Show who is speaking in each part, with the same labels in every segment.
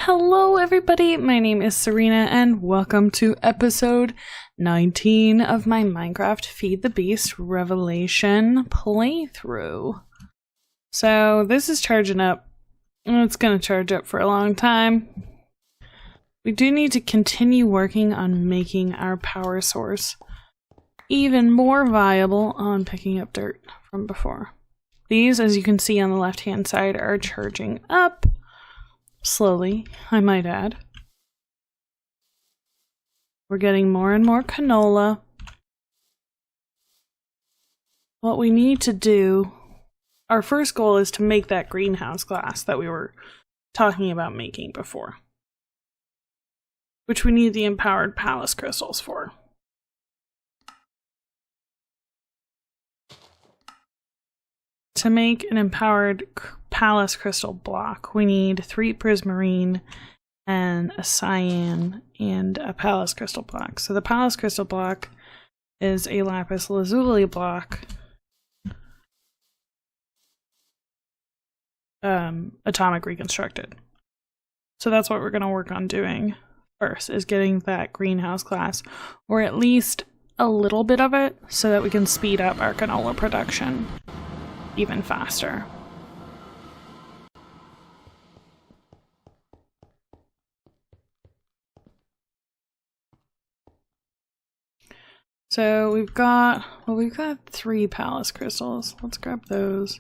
Speaker 1: Hello everybody, my name is Serena and welcome to episode 19 of my Minecraft Feed the Beast Revelation playthrough. So this is charging up, and it's going to charge up for a long time. We do need to continue working on making our power source even more viable on picking up dirt from before. These, as you can see on the left hand side, are charging up. Slowly, I might add. We're getting more and more canola. What we need to do, our first goal is to make that greenhouse glass that we were talking about making before, which we need the empowered palace crystals for. To make an empowered palace crystal block, we need 3 prismarine and a cyan and a palace crystal block. So the palace crystal block is a lapis lazuli block, atomic reconstructed. So that's what we're going to work on doing first, is getting that greenhouse glass, or at least a little bit of it, so that we can speed up our canola production even faster. So we've got 3 palace crystals. Let's grab those.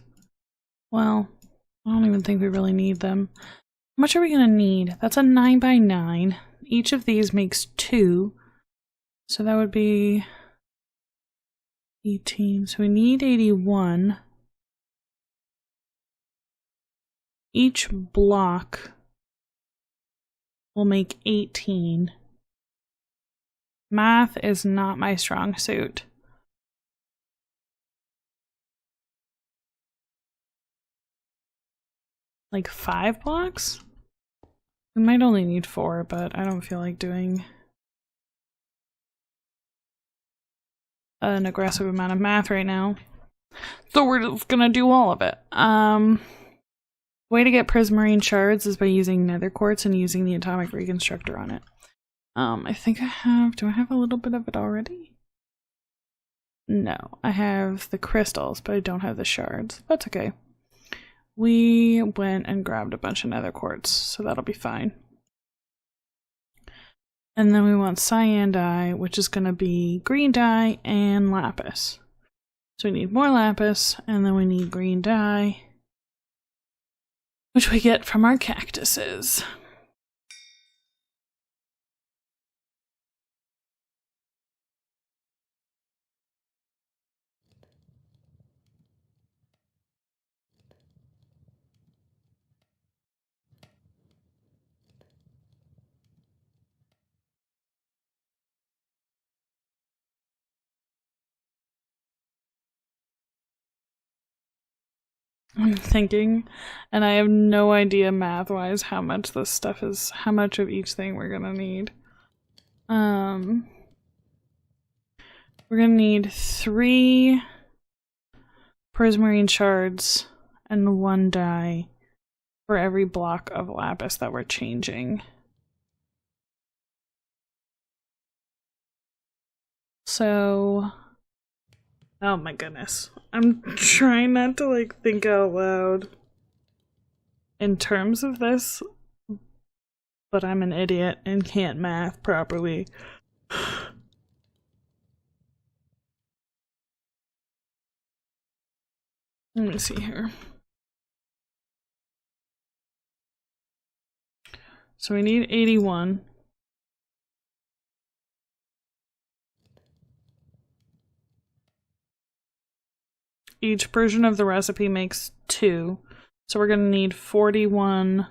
Speaker 1: Well, I don't even think we really need them. How much are we gonna need? That's a 9 by 9. Each of these makes 2. So that would be 18. So we need 81. Each block will make 18. Math is not my strong suit. Like 5 blocks? We might only need 4, but I don't feel like doing an aggressive amount of math right now. So we're just gonna do all of it. Way to get prismarine shards is by using nether quartz and using the atomic reconstructor on it. I think do I have a little bit of it already? No, I have the crystals, but I don't have the shards. That's okay. We went and grabbed a bunch of nether quartz, so that'll be fine. And then we want cyan dye, which is gonna be green dye and lapis. So we need more lapis, and then we need green dye, which we get from our cactuses. I'm thinking, and I have no idea math-wise how much this stuff is, how much of each thing we're gonna need. We're gonna need 3 prismarine shards and 1 dye for every block of lapis that we're changing. So, oh my goodness. I'm trying not to like think out loud in terms of this, but I'm an idiot and can't math properly. Let me see here. So we need 81. Each version of the recipe makes 2. So we're going to need 41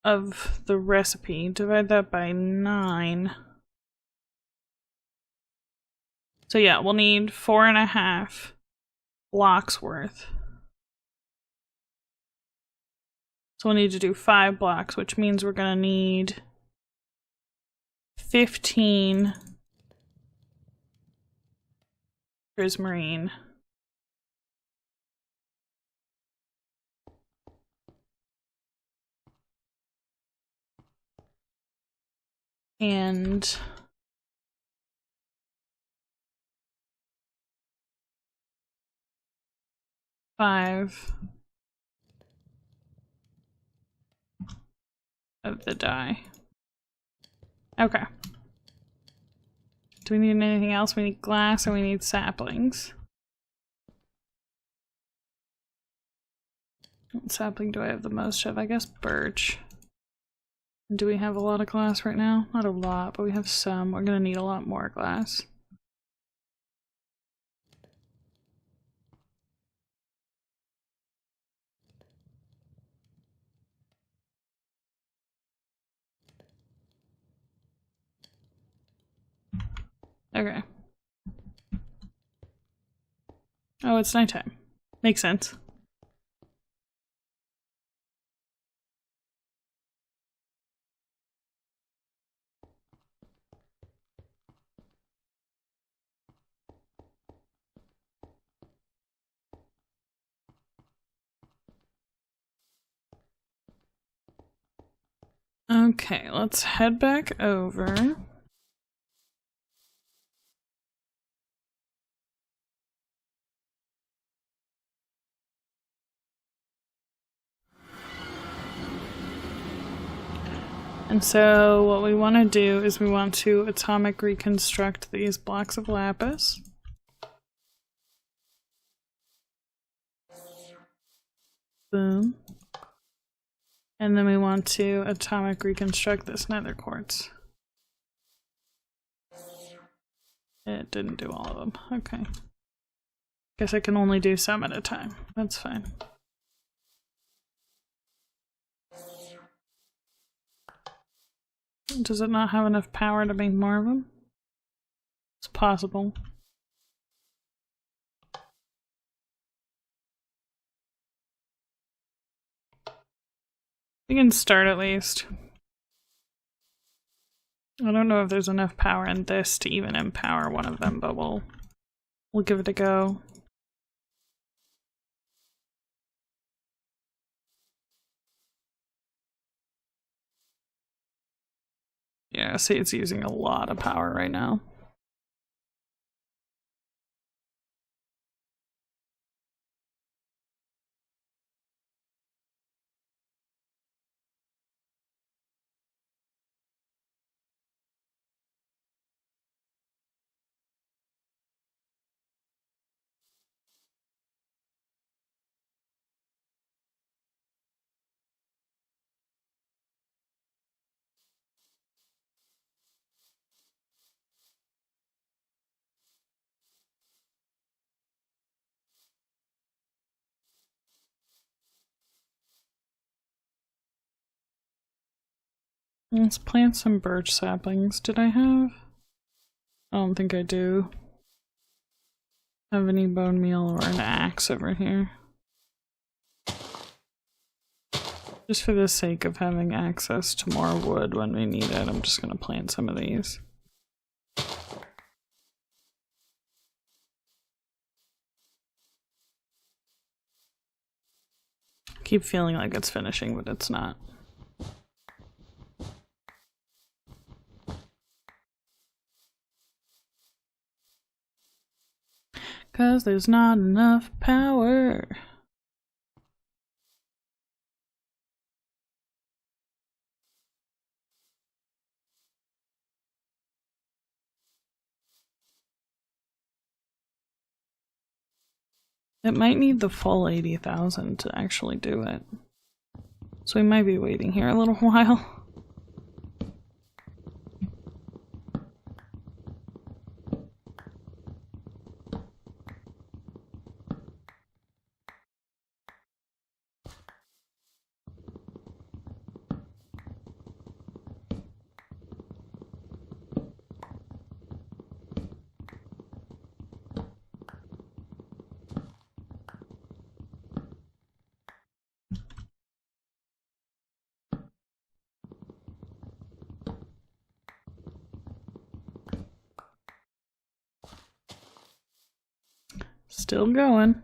Speaker 1: of the recipe. Divide that by 9. So yeah, we'll need 4.5 blocks worth. So we'll need to do 5 blocks, which means we're going to need 15 prismarine and five of the dye. Okay. Do we need anything else? We need glass and we need saplings. What sapling do I have the most of? I guess birch. Do we have a lot of glass right now? Not a lot, but we have some. We're gonna need a lot more glass. Okay. Oh, it's nighttime. Makes sense. Okay, let's head back over. And so what we want to do is we want to atomic reconstruct these blocks of lapis. Boom. And then we want to atomic reconstruct this nether quartz. It didn't do all of them. Okay. Guess I can only do some at a time. That's fine. Does it not have enough power to make more of them? It's possible. We can start at least. I don't know if there's enough power in this to even empower one of them, but we'll give it a go. Yeah, see, it's using a lot of power right now. Let's plant some birch saplings. Did I have? I don't think I do. Have any bone meal or an axe over here. Just for the sake of having access to more wood when we need it, I'm just gonna plant some of these. Keep feeling like it's finishing, but it's not. Cause there's not enough power. It might need the full 80,000 to actually do it. So we might be waiting here a little while. Still going.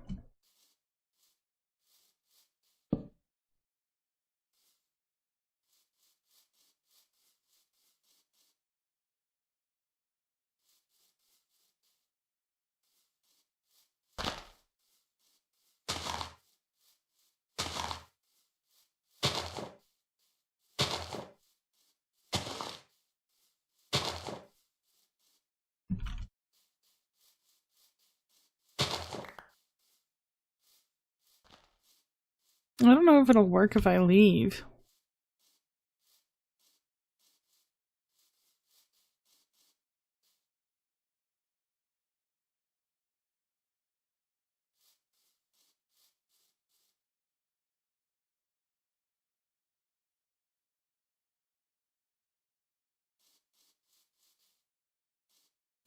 Speaker 1: I don't know if it'll work if I leave.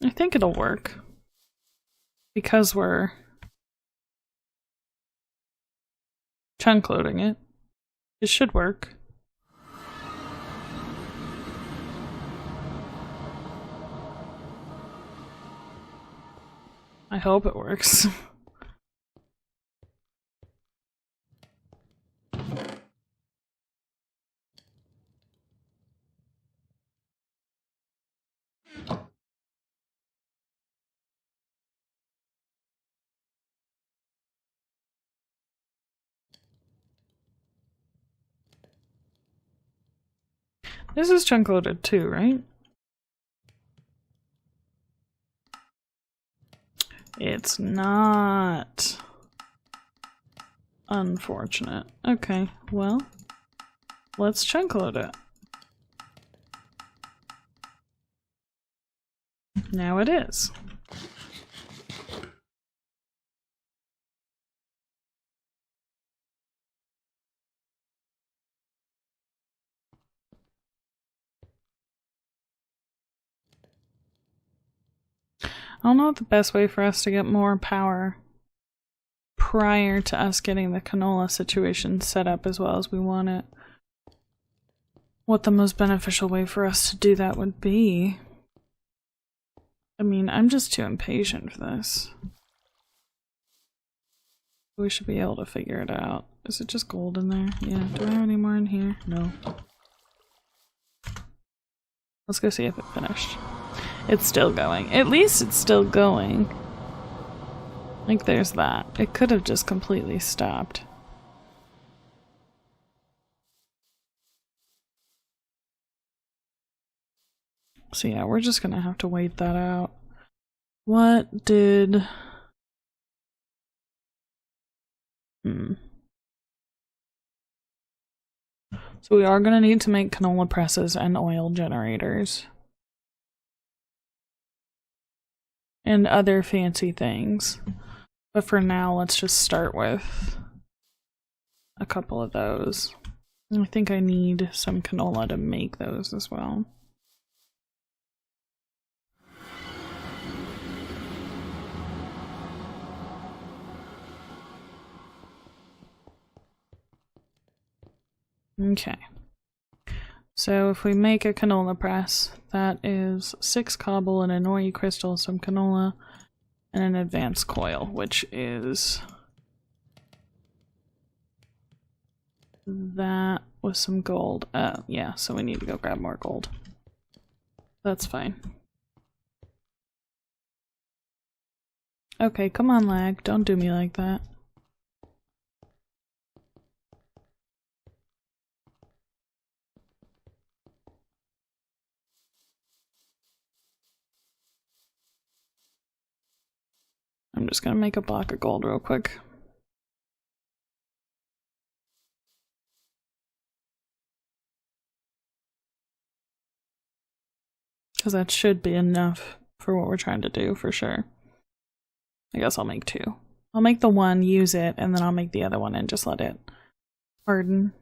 Speaker 1: I think it'll work. Because we're chunk loading it. It should work. I hope it works. This is chunk loaded too, right? It's not. Unfortunate. Okay, well, let's chunk load it. Now it is. I don't know what the best way for us to get more power prior to us getting the canola situation set up as well as we want it. What the most beneficial way for us to do that would be. I mean, I'm just too impatient for this. We should be able to figure it out. Is it just gold in there? Yeah. Do I have any more in here? No. Let's go see if it finished. It's still going. At least it's still going. Like, there's that. It could have just completely stopped. So yeah, we're just gonna have to wait that out. What did... So we are gonna need to make canola presses and oil generators. And other fancy things. But for now, let's just start with a couple of those. I think I need some canola to make those as well. Okay. So if we make a canola press, that is 6 cobble and a nori crystal, some canola, and an advanced coil, which is that with some gold. Yeah, so we need to go grab more gold. That's fine. Okay, come on, lag. Don't do me like that. I'm just gonna make a block of gold real quick. Because that should be enough for what we're trying to do, for sure. I guess I'll make 2. I'll make the one, use it, and then I'll make the other one and just let it harden.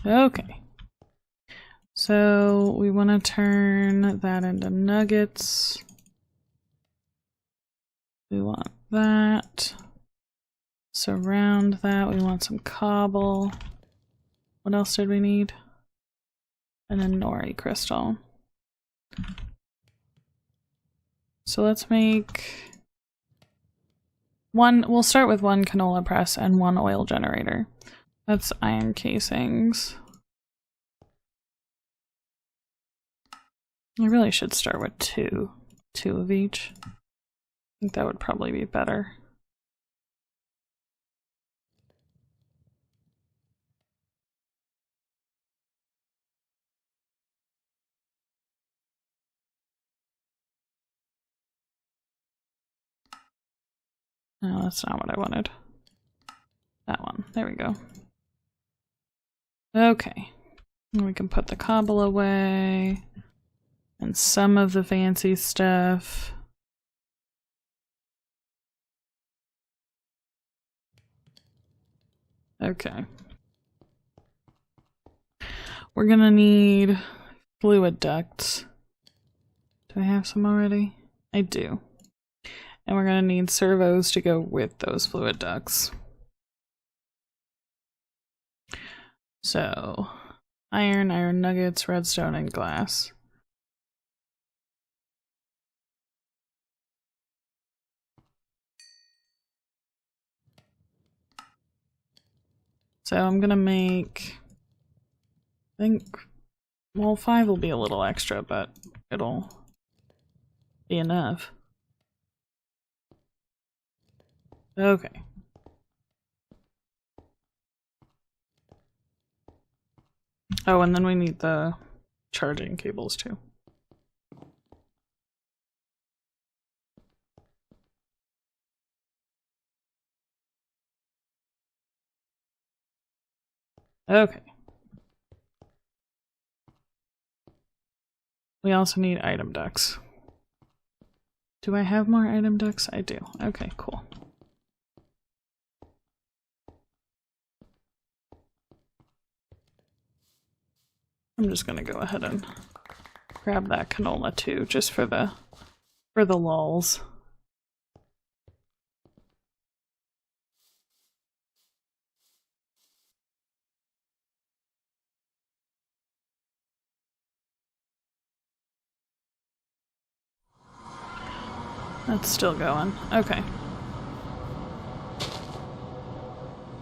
Speaker 1: Okay. So we want to turn that into nuggets. We want that. Surround that. We want some cobble. What else did we need? And a nori crystal. So let's make one. We'll start with 1 canola press and 1 oil generator. That's iron casings. I really should start with 2. 2 of each. I think that would probably be better. No, that's not what I wanted. That one. There we go. Okay. We can put the cobble away. And some of the fancy stuff. Okay. We're gonna need fluid ducts. Do I have some already? I do. And we're gonna need servos to go with those fluid ducts. So, iron, iron nuggets, redstone, and glass. So I'm gonna make, I think, well, 5 will be a little extra, but it'll be enough. Okay. Oh, and then we need the charging cables too. Okay. We also need item ducts. Do I have more item ducts? I do. Okay, cool. I'm just gonna go ahead and grab that canola too, just for the lulz. That's still going. Okay.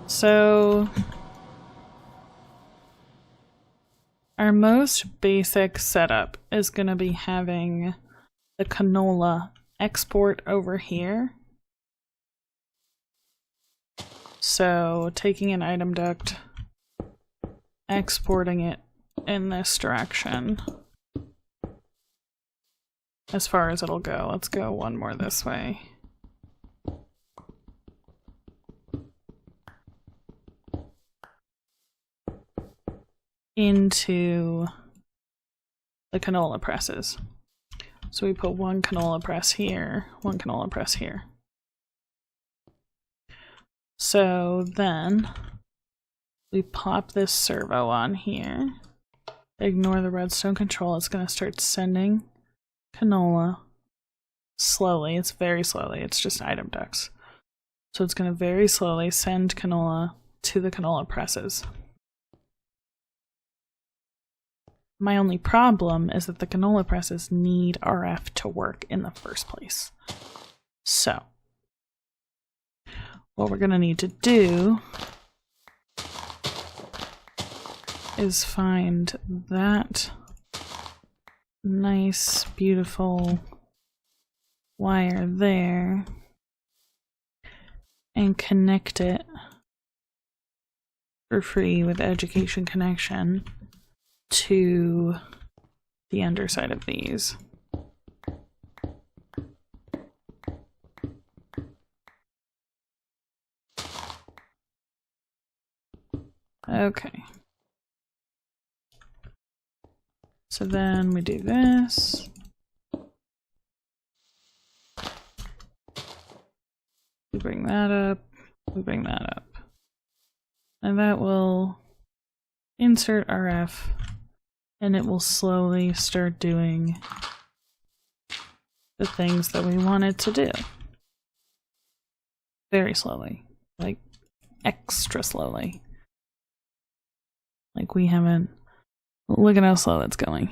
Speaker 1: So our most basic setup is going to be having the canola export over here. So taking an item duct, exporting it in this direction. As far as it'll go. Let's go one more this way. Into the canola presses. So we put one canola press here, one canola press here. So then we pop this servo on here. Ignore the redstone control. It's going to start sending canola slowly. It's very slowly. It's just item ducts. So it's going to very slowly send canola to the canola presses. My only problem is that the canola presses need RF to work in the first place. So what we're going to need to do is find that nice, beautiful wire there and connect it for free with education connection to the underside of these. Okay. So then we do this. We bring that up. We bring that up. And that will insert RF. And it will slowly start doing the things that we want it to do. Very slowly. Like, extra slowly. Like we haven't... Look at how slow it's going.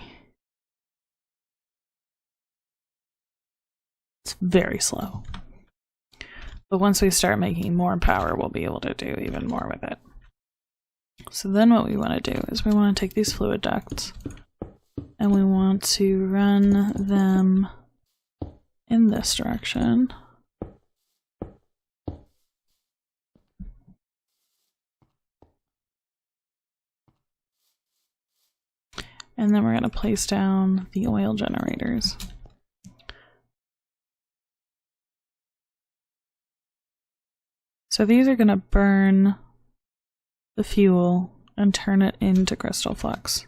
Speaker 1: It's very slow. But once we start making more power, we'll be able to do even more with it. So then what we want to do is we want to take these fluid ducts and we want to run them in this direction. And then we're going to place down the oil generators. So these are going to burn the fuel and turn it into crystal flux.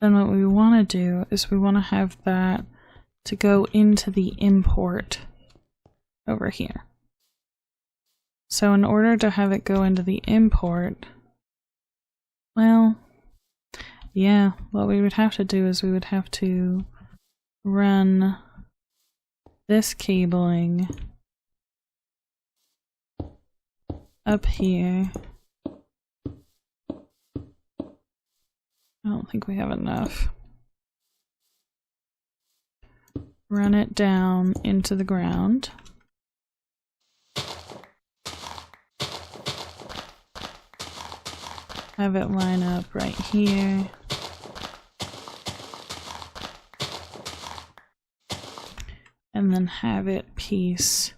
Speaker 1: Then what we want to do is we want to have that to go into the import over here. So in order to have it go into the import, well, yeah, what we would have to do is we would have to run this cabling up here. I don't think we have enough. Run it down into the ground. Have it line up right here. And then have it piece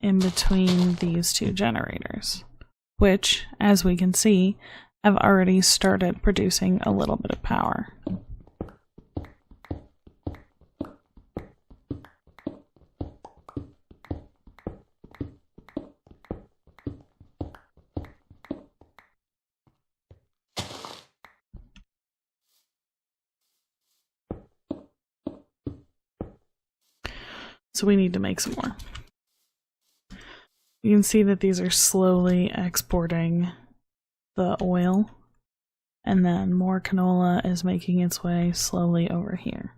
Speaker 1: in between these two generators, which, as we can see, have already started producing a little bit of power. So we need to make some more. You can see that these are slowly exporting the oil, and then more canola is making its way slowly over here.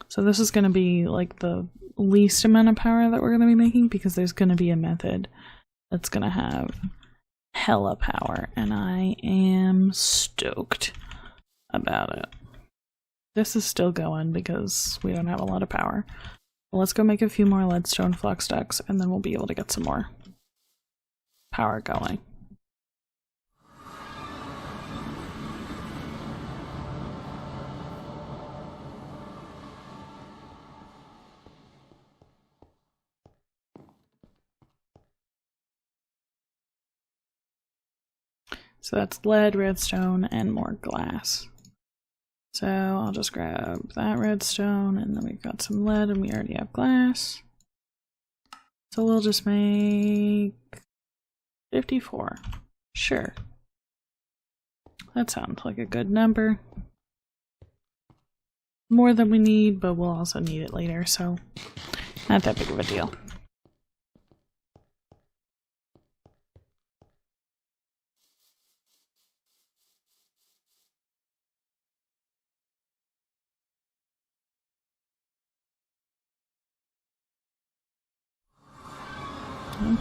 Speaker 1: So this is going to be like the least amount of power that we're going to be making, because there's going to be a method that's going to have hella power, and I am stoked about it. This is still going because we don't have a lot of power. Let's go make a few more leadstone flux ducts, and then we'll be able to get some more power going. So that's lead, redstone, and more glass. So I'll just grab that redstone, and then we've got some lead, and we already have glass. So we'll just make 54. Sure. That sounds like a good number. More than we need, but we'll also need it later, so not that big of a deal.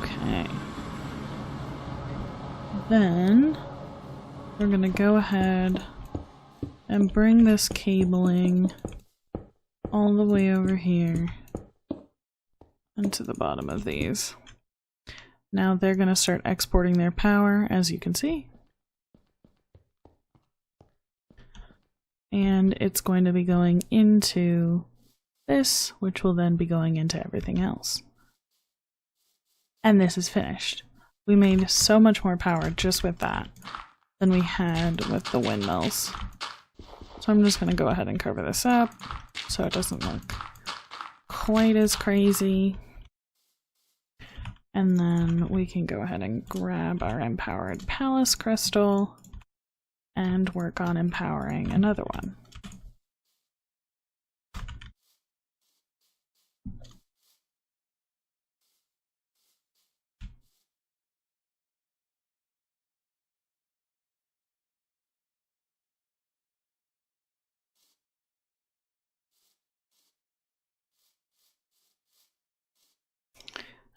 Speaker 1: Okay. Then we're going to go ahead and bring this cabling all the way over here into the bottom of these. Now they're going to start exporting their power, as you can see. And it's going to be going into this, which will then be going into everything else. And this is finished. We made so much more power just with that than we had with the windmills. So I'm just going to go ahead and cover this up so it doesn't look quite as crazy. And then we can go ahead and grab our empowered palace crystal and work on empowering another one.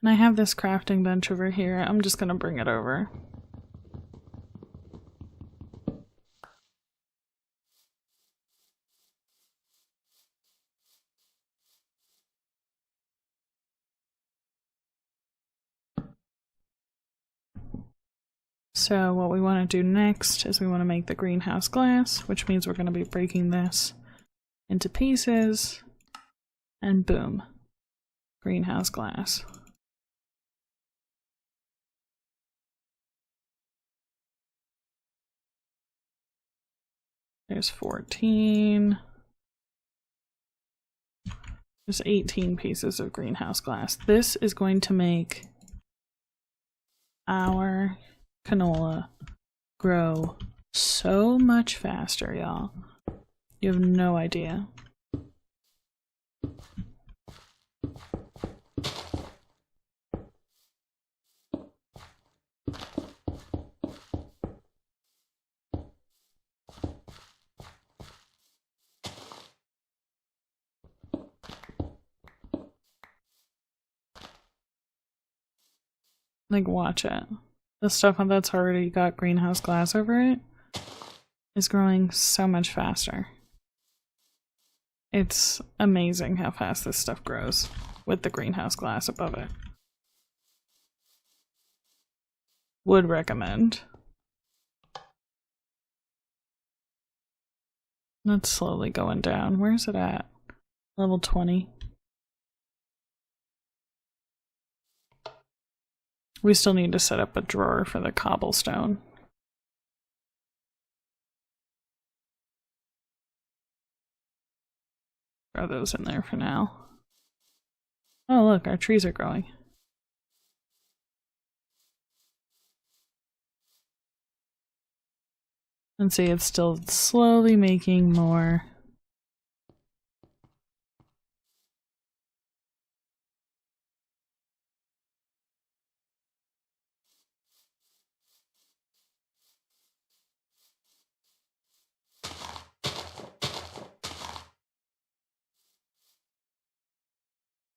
Speaker 1: And I have this crafting bench over here. I'm just going to bring it over. So what we want to do next is we want to make the greenhouse glass, which means we're going to be breaking this into pieces, and boom, greenhouse glass. There's 14. There's 18 pieces of greenhouse glass. This is going to make our canola grow so much faster, y'all. You have no idea. Like, watch it. The stuff that's already got greenhouse glass over it is growing so much faster. It's amazing how fast this stuff grows with the greenhouse glass above it. Would recommend. That's slowly going down. Where's it at? Level 20. We still need to set up a drawer for the cobblestone. Throw those in there for now. Oh look, our trees are growing. And see, it's still slowly making more.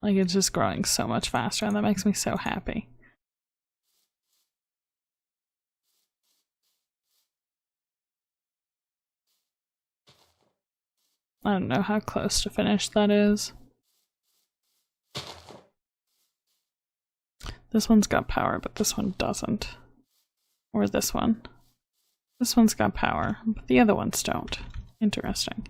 Speaker 1: Like, it's just growing so much faster, and that makes me so happy. I don't know how close to finish that is. This one's got power, but this one doesn't. Or this one. This one's got power, but the other ones don't. Interesting.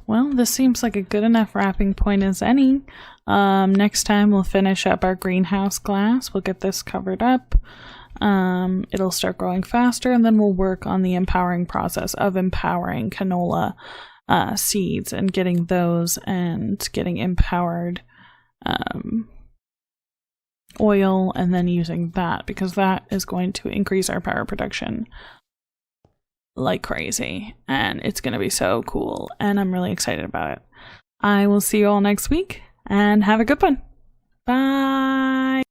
Speaker 1: Well, this seems like a good enough wrapping point as any. Next time we'll finish up our greenhouse glass. We'll get this covered up. It'll start growing faster, and then we'll work on the empowering process of empowering canola seeds and getting those and getting empowered oil, and then using that, because that is going to increase our power production like crazy, and it's gonna be so cool, and I'm really excited about it. I will see you all next week, and have a good one. Bye.